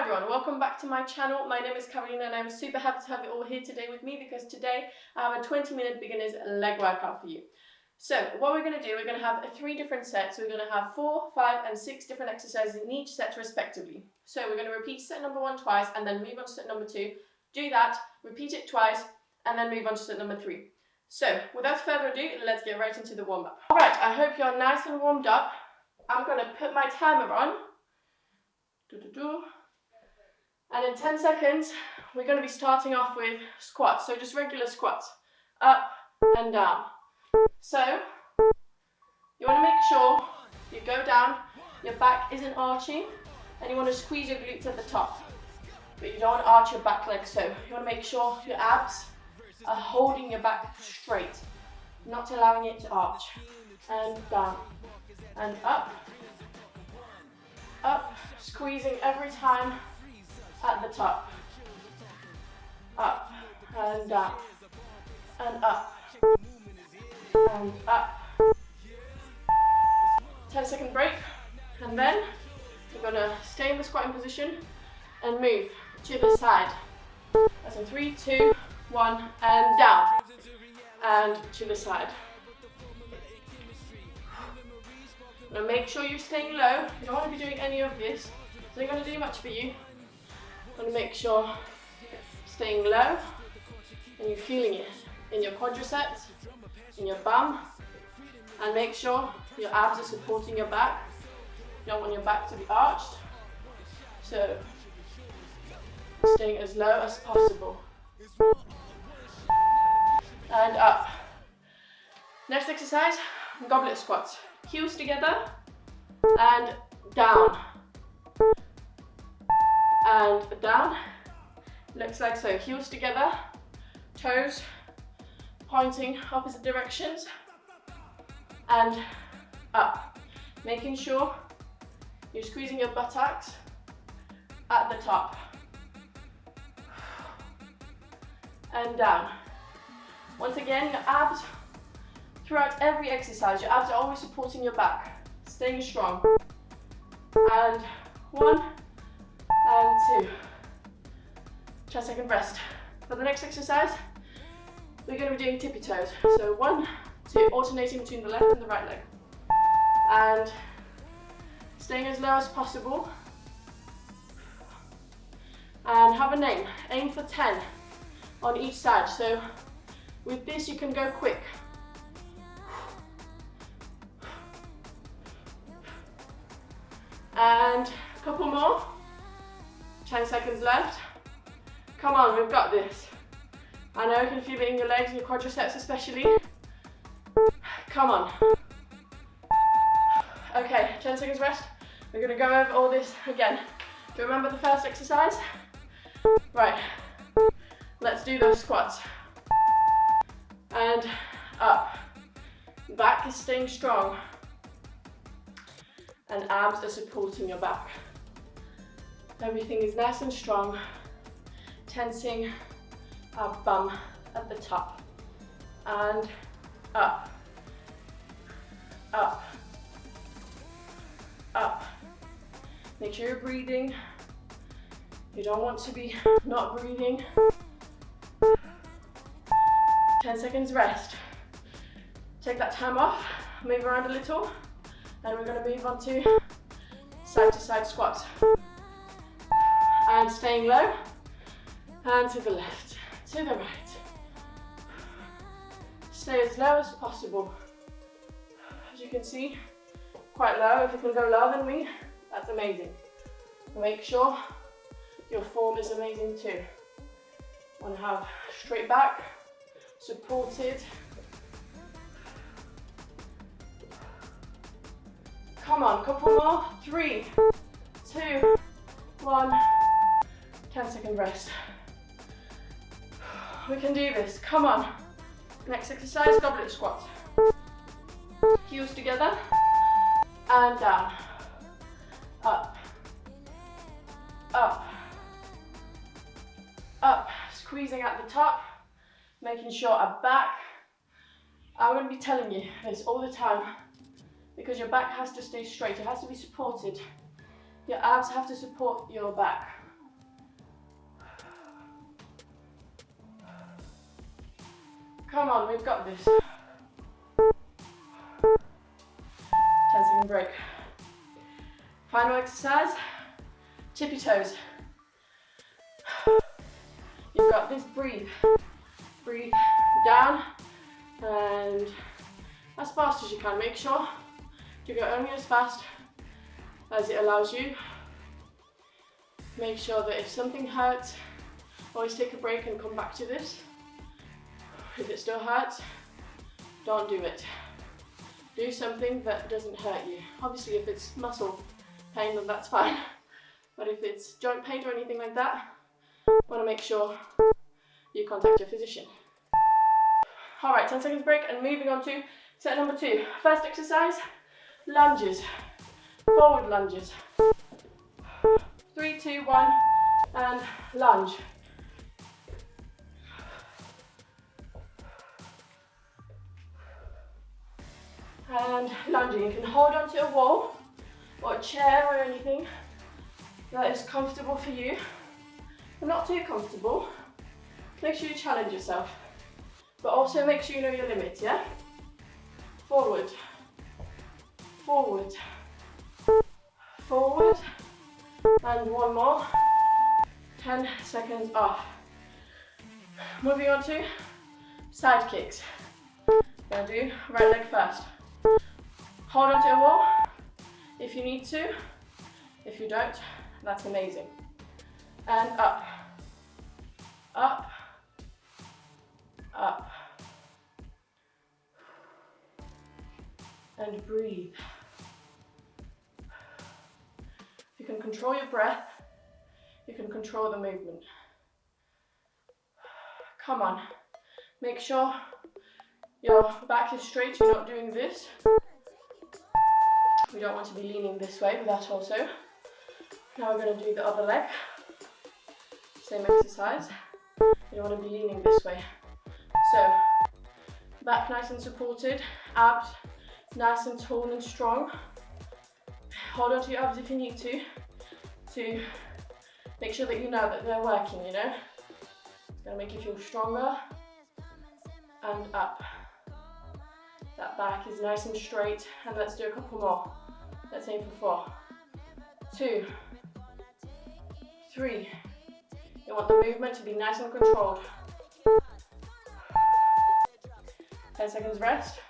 everyone, welcome back to my channel. My name is Carolina and I'm super happy to have you all here today with me because today I have a 20-minute beginner's leg workout for you. So what we're going to do, we're going to have 3 different sets. We're going to have 4, 5 and 6 different exercises in each set respectively. So we're going to repeat set number 1 twice and then move on to set number 2. Do that, repeat it twice and then move on to set number 3. So without further ado, let's get right into the warm-up. Alright, I hope you're nice and warmed up. I'm going to put my timer on. And in 10 seconds, we're going to be starting off with squats. So just regular squats, up and down. So you want to make sure you go down, your back isn't arching, and you want to squeeze your glutes at the top. But you don't want to arch your back like so. You want to make sure your abs are holding your back straight, not allowing it to arch. And down, and up, squeezing every time at the top. Up, and down, and up, and up. 10-second break, and then you're gonna stay in the squatting position and move to the side. That's in 3, 2, 1, and down, and to the side. Now make sure you're staying low. You don't want to be doing any of this. It's not going to do much for you. You want to make sure staying low and you're feeling it in your quadriceps, in your bum, and make sure your abs are supporting your back. You don't want your back to be arched. So staying as low as possible. And up. Next exercise, goblet squats. Heels together and down and down. Looks like so. Heels together, toes pointing opposite directions and up. Making sure you're squeezing your buttocks at the top and down. Once again, your abs throughout every exercise, your abs are always supporting your back, staying strong. And 1 and 2. 10-second rest. For the next exercise, we're going to be doing tippy toes. So 1, 2, alternating between the left and the right leg. And staying as low as possible. And have a name. Aim for 10 on each side. So with this, you can go quick. And a couple more. 10 seconds left. Come on, we've got this. I know you can feel it in your legs and your quadriceps especially. Come on. Okay, 10 seconds rest. We're going to go over all this again. Do you remember the first exercise? Right. Let's do those squats. And up. Back is staying strong. And abs are supporting your back. Everything is nice and strong, tensing our bum at the top. And up, up, up. Make sure you're breathing. You don't want to be not breathing. 10 seconds rest. Take that time off, move around a little. And we're going to move on to side-to-side squats. And staying low, and to the left, to the right. Stay as low as possible. As you can see, quite low. If you can go lower than me, that's amazing. Make sure your form is amazing too. Want to have straight back, supported. Come on, couple more. 3, 2, 1. 10-second rest. We can do this. Come on. Next exercise, goblet squats. Heels together and down. Up. Up. Up. Squeezing at the top. Making sure our back. I'm going to be telling you this all the time, because your back has to stay straight, it has to be supported. Your abs have to support your back. Come on, we've got this. 10-second break. Final exercise, tippy toes. You've got this, breathe. Breathe down and as fast as you can. Make sure you go only as fast as it allows you. Make sure that if something hurts, always take a break and come back to this. If it still hurts, don't do it. Do something that doesn't hurt you. Obviously, if it's muscle pain, then that's fine. But if it's joint pain or anything like that, you want to make sure you contact your physician. All right, 10 seconds break and moving on to set number 2. First exercise, lunges, forward lunges. 3, 2, 1, and lunge. And lunging, you can hold onto a wall or a chair or anything that is comfortable for you, but not too comfortable. Make sure you challenge yourself, but also make sure you know your limits, yeah? Forward, forward, forward, and one more. 10 seconds off. Moving on to side kicks. Gonna do right leg first. Hold onto a wall if you need to. If you don't, that's amazing. And up, up, up. And breathe. If you can control your breath, you can control the movement. Come on, make sure your back is straight, you're not doing this. We don't want to be leaning this way with that also. Now we're going to do the other leg. Same exercise. You don't want to be leaning this way. So, back nice and supported, abs nice and tall and strong. Hold on to your abs if you need to make sure that you know that they're working, you know. It's going to make you feel stronger. And up. That back is nice and straight, and let's do a couple more. Let's aim for 4, 2, 3. You want the movement to be nice and controlled. 10 seconds rest.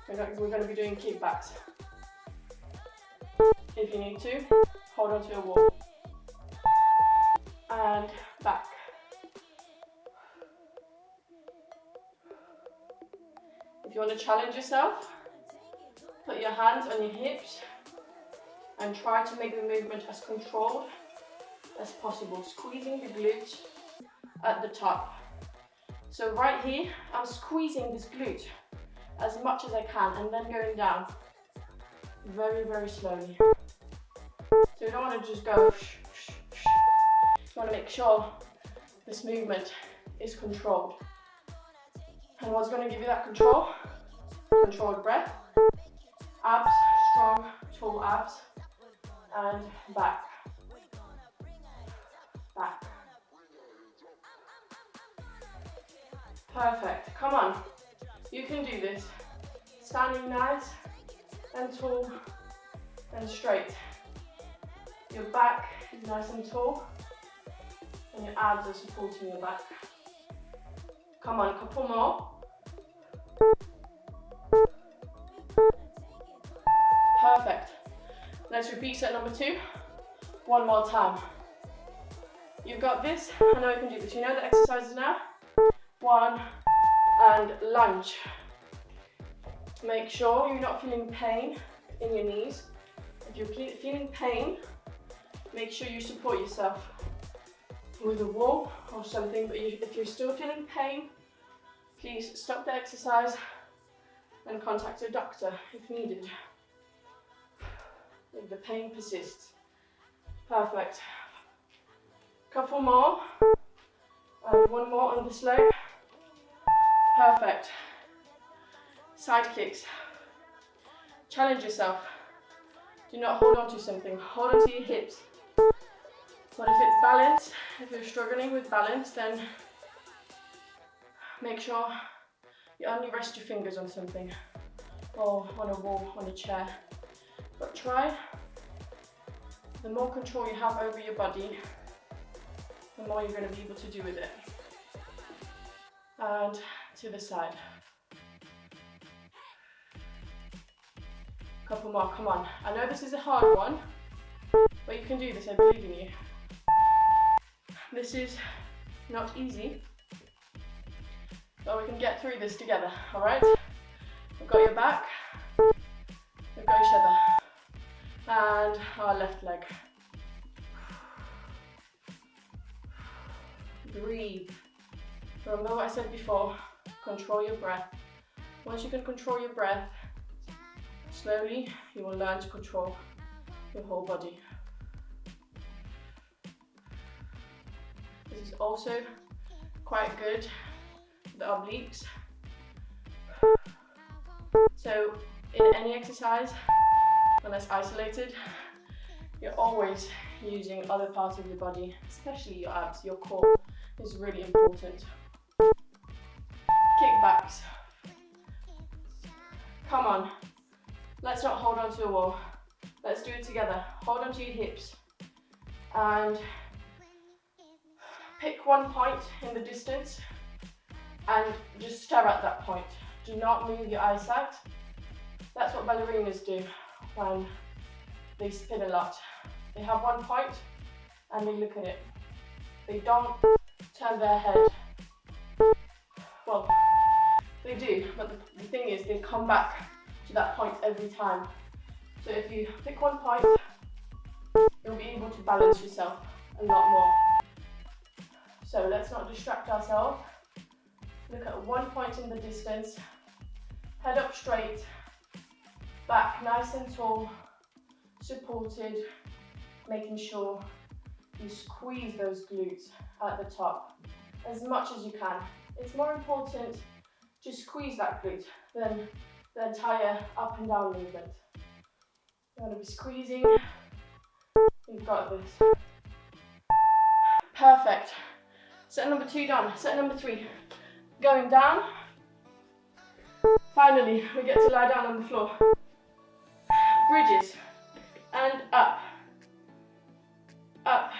We're going to be doing kickbacks. If you need to, hold onto a wall. And back. If you want to challenge yourself, put your hands on your hips and try to make the movement as controlled as possible, squeezing the glute at the top. So right here, I'm squeezing this glute as much as I can and then going down very, very slowly. So you don't want to just go you want to make sure this movement is controlled. And what's going to give you that control? Controlled breath, abs, strong, tall abs, and back, back. Perfect, come on, you can do this. Standing nice and tall and straight. Your back is nice and tall, and your abs are supporting your back. Come on, a couple more. Perfect. Let's repeat set number 2. One more time. You've got this. I know you can do this. You know the exercises now? 1 and lunge. Make sure you're not feeling pain in your knees. If you're feeling pain, make sure you support yourself with a wall or something, but if you're still feeling pain, please stop the exercise and contact a doctor if needed, if the pain persists. Perfect. Couple more, and one more on this leg. Perfect. Side kicks. Challenge yourself. Do not hold on to something, hold on to your hips. But if it's balance, if you're struggling with balance, then make sure You only rest your fingers on something, or on a wall, on a chair. But try, the more control you have over your body, the more you're going to be able to do with it. And to the side. Couple more, come on. I know this is a hard one, but you can do this, I believe in you. This is not easy, but we can get through this together, all right? We've got your back, we've got each other, and our left leg. Breathe. Remember what I said before, control your breath. Once you can control your breath, slowly you will learn to control your whole body. This is also quite good for the obliques. So in any exercise, when it's isolated, you're always using other parts of your body, especially your abs. Your core is really important. Kickbacks. Come on. Let's not hold on to a wall. Let's do it together. Hold on to your hips and pick one point in the distance and just stare at that point. Do not move your eyesight. That's what ballerinas do when they spin a lot. They have one point and they look at it. They don't turn their head. Well, they do, but the thing is they come back to that point every time. So if you pick one point, you'll be able to balance yourself a lot more. So let's not distract ourselves. Look at one point in the distance, head up straight, back nice and tall, supported, making sure you squeeze those glutes at the top as much as you can. It's more important to squeeze that glute than the entire up and down movement. You want to be squeezing. You've got this. Perfect. Set number 2 done. Set number 3. Going down. Finally, we get to lie down on the floor. Bridges. And up. Up.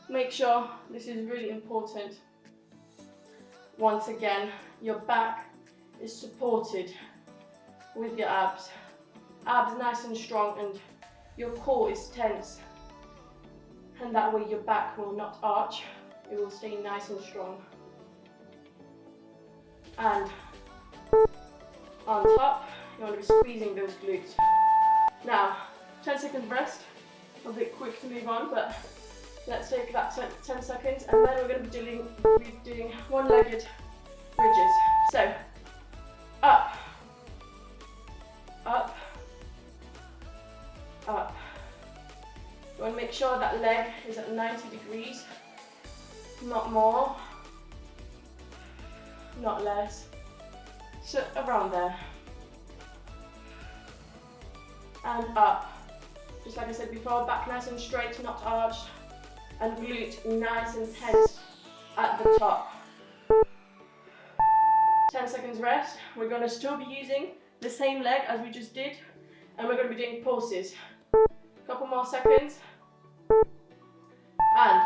Make sure this is really important. Once again, your back is supported with your abs. Abs nice and strong and your core is tense. And that way your back will not arch. It will stay nice and strong. And on top, you want to be squeezing those glutes. Now, 10 seconds rest. A bit quick to move on, but let's take that 10 seconds and then we're going to be doing one-legged bridges. So, up, up, up. You want to make sure that leg is at 90 degrees, not more, not less. So around there. And up. Just like I said before, back nice and straight, not arched. And glute nice and tense at the top. 10 seconds rest. We're going to still be using the same leg as we just did. And we're going to be doing pulses. Couple more seconds. And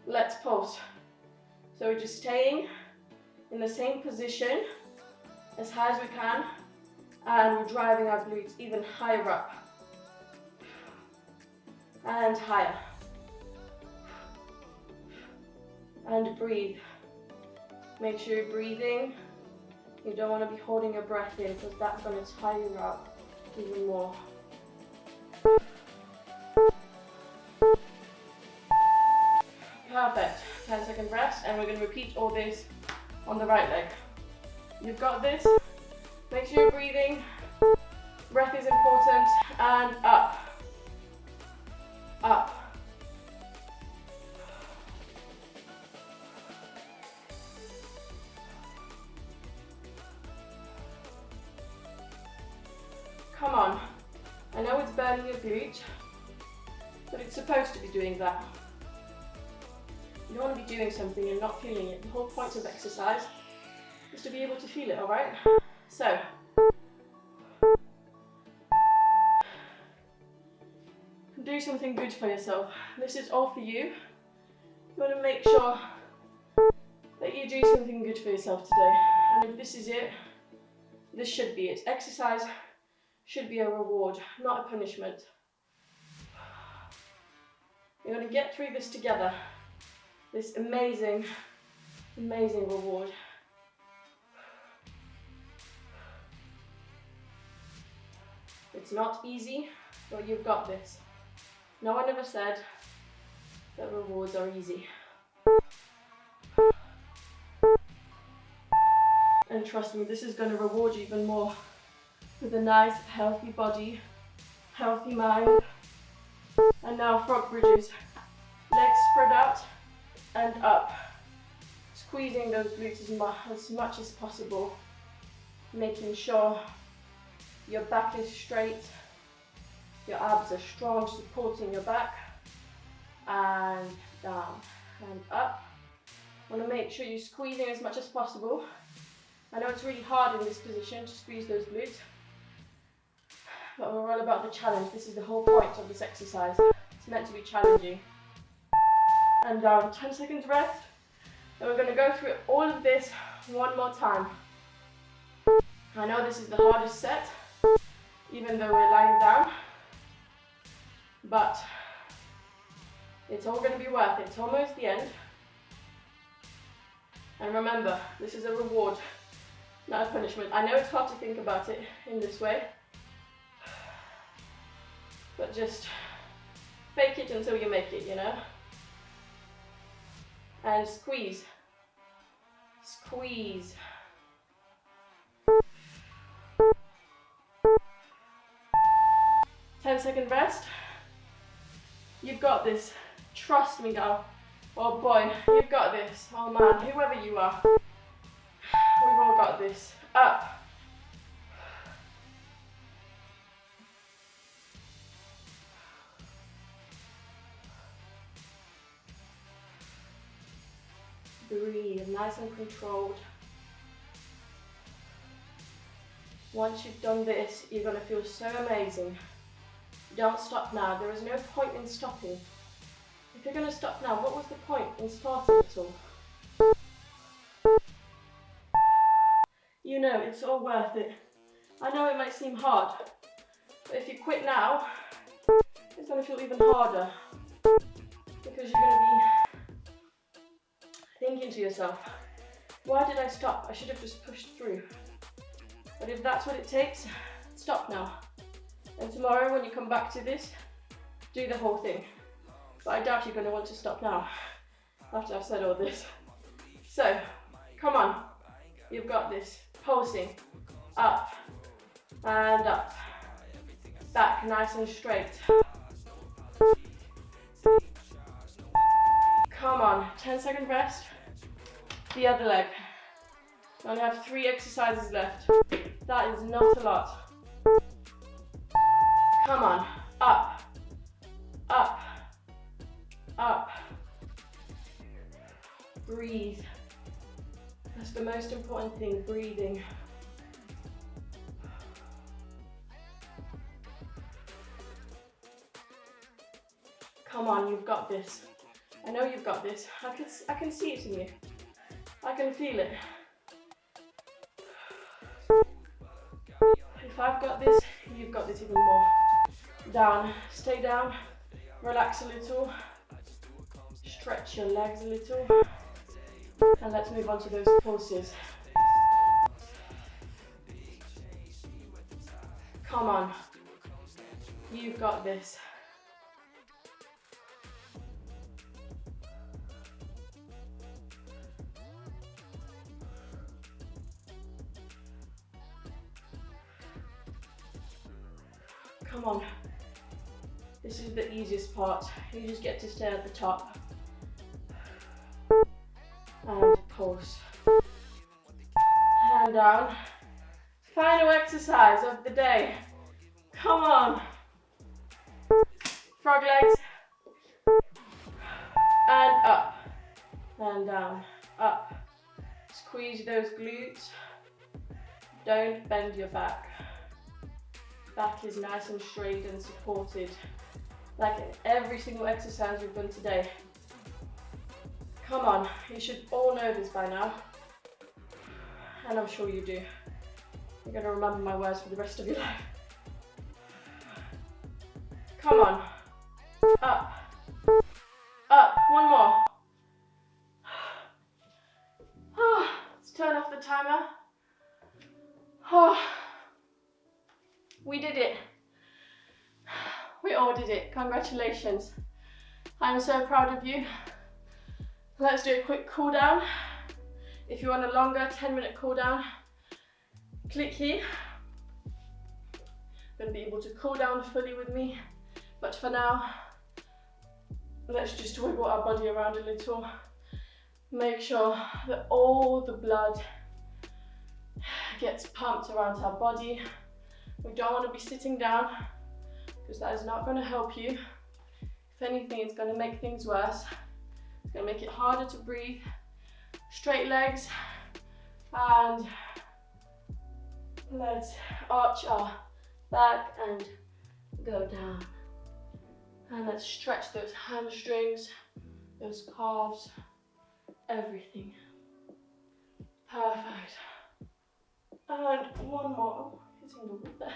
let's pulse. So we're just staying in the same position as high as we can. And we're driving our glutes even higher up. And higher. And breathe. Make sure you're breathing. You don't want to be holding your breath in because that's going to tire you out even more. Perfect. 10 second rest and we're going to repeat all this on the right leg. You've got this. Make sure you're breathing. Breath is important. And up. Up. Come on. I know it's burning your glute, but it's supposed to be doing that. You don't want to be doing something and not feeling it. The whole point of exercise just to be able to feel it, all right? So, do something good for yourself. This is all for you. You want to make sure that you do something good for yourself today. And if this is it, this should be it. Exercise should be a reward, not a punishment. You're going to get through this together. This amazing, amazing reward. It's not easy, but you've got this. No one ever said that rewards are easy. And trust me, this is going to reward you even more with a nice, healthy body, healthy mind. And now frog bridges. Legs spread out and up. Squeezing those glutes as much as possible. Making sure your back is straight. Your abs are strong, supporting your back. And down and up. Want to make sure you're squeezing as much as possible. I know it's really hard in this position to squeeze those glutes, but we're all about the challenge. This is the whole point of this exercise. It's meant to be challenging. And down, 10 seconds rest. And we're going to go through all of this one more time. I know this is the hardest set, even though we're lying down, but it's all going to be worth it. It's almost the end. And remember, this is a reward, not a punishment. I know it's hard to think about it in this way, but just fake it until you make it, you know? And squeeze. Squeeze. Ten-second rest. You've got this. Trust me now. Oh boy, you've got this. Oh man, whoever you are. We've all got this. Up. Breathe, nice and controlled. Once you've done this, you're going to feel so amazing. Don't stop now. There is no point in stopping. If you're going to stop now, what was the point in starting at all? You know, it's all worth it. I know it might seem hard, but if you quit now, it's going to feel even harder. Because you're going to be thinking to yourself, why did I stop? I should have just pushed through. But if that's what it takes, stop now. And tomorrow when you come back to this, do the whole thing. But I doubt you're going to want to stop now, after I've said all this. So, come on. You've got this. Pulsing. Up. And up. Back nice and straight. Come on. 10-second rest. The other leg. You only have 3 exercises left. That is not a lot. Come on. Up. Up. Up. Breathe. That's the most important thing, breathing. Come on, you've got this. I know you've got this. I can see it in you. I can feel it. If I've got this, you've got this even more. Down, stay down, relax a little, stretch your legs a little, and let's move on to those pulses. Come on, you've got this. Come on. This is the easiest part. You just get to stay at the top. And pulse. Hand down. Final exercise of the day. Come on. Frog legs. And up. And down. Up. Squeeze those glutes. Don't bend your back. Back is nice and straight and supported, like in every single exercise we've done today. Come on, you should all know this by now. And I'm sure you do. You're going to remember my words for the rest of your life. Come on. Up. Up. One more. Let's turn off the timer. We did it. We all did it. Congratulations. I'm so proud of you. Let's do a quick cool down. If you want a longer 10-minute cool down, click here. You're going to be able to cool down fully with me. But for now, let's just wiggle our body around a little. Make sure that all the blood gets pumped around our body. We don't want to be sitting down because that is not going to help you. If anything, it's going to make things worse. It's going to make it harder to breathe. Straight legs, and let's arch our back and go down. And let's stretch those hamstrings, those calves, everything. Perfect. And one more. Oh, hitting the wall there.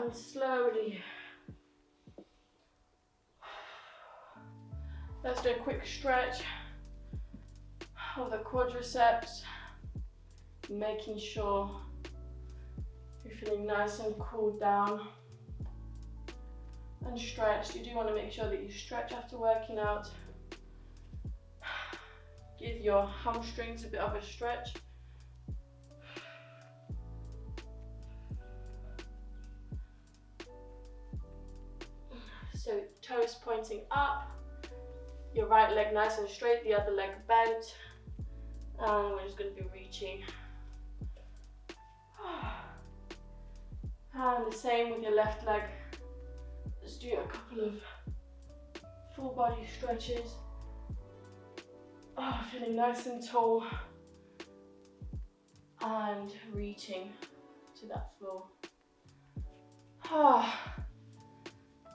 And slowly. Let's do a quick stretch of the quadriceps, making sure you're feeling nice and cooled down and stretched. You do want to make sure that you stretch after working out. Give your hamstrings a bit of a stretch. So toes pointing up. Your right leg nice and straight, the other leg bent. And we're just going to be reaching. And the same with your left leg. Let's do a couple of full body stretches. Feeling nice and tall. And reaching to that floor.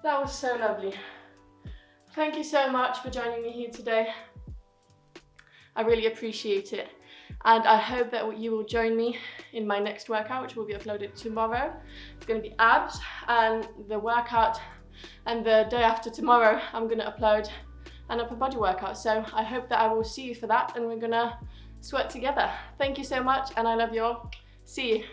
That was so lovely. Thank you so much for joining me here today. I really appreciate it. And I hope that you will join me in my next workout, which will be uploaded tomorrow. It's going to be abs, and the workout, and the day after tomorrow, I'm going to upload an upper body workout. So I hope that I will see you for that, and we're going to sweat together. Thank you so much, and I love you all. See you.